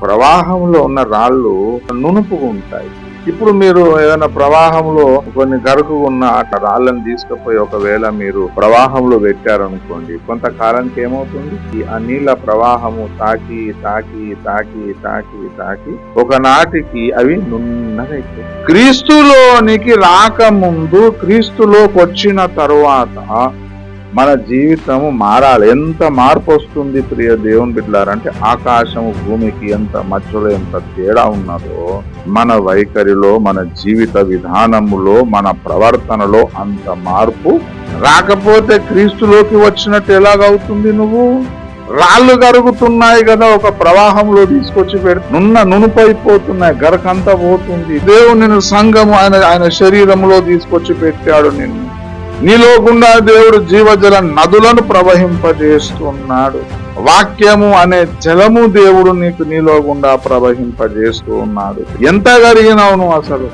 ప్రవాహంలో ఉన్న రాళ్ళు నునుపుగా ఉంటాయి. ఇప్పుడు మీరు ఏదైనా ప్రవాహంలో కొన్ని గరుకు ఉన్న ఆ రాళ్ళని తీసుకుపోయి ఒకవేళ మీరు ప్రవాహంలో పెట్టారనుకోండి, కొంతకాలానికి ఏమవుతుంది, ఆ నీళ్ళ ప్రవాహము తాకి తాకి తాకి తాకి తాకి ఒకనాటికి అవి నున్నగా అయిపోతాయి. క్రీస్తులోనికి రాకముందు, క్రీస్తులోకి వచ్చిన తరువాత మన జీవితము మారాలి. ఎంత మార్పు వస్తుంది ప్రియ దేవుని బిడ్డలారంటే, ఆకాశము భూమికి ఎంత మధ్యలో ఎంత తేడా ఉన్నదో మన వైఖరిలో, మన జీవిత విధానములో, మన ప్రవర్తనలో అంత మార్పు రాకపోతే క్రీస్తులోకి వచ్చినట్టు ఎలాగవుతుంది? నువ్వు రాళ్ళు గరుగుతున్నాయి కదా, ఒక ప్రవాహంలో తీసుకొచ్చి నునుపైపోతున్నాయి, గరకంతా పోతుంది. దేవుని సంఘము ఆయన శరీరంలో తీసుకొచ్చి పెట్టాడు నిన్ను. నీలో గుండా దేవుడు జీవజల నదులను ప్రవహింపజేస్తున్నాడు. వాక్యము అనే జలము దేవుడు నీలో గుండా ప్రవహింపజేస్తూ ఉన్నాడు. ఎంత గరిగినావు నువ్వు అసలు?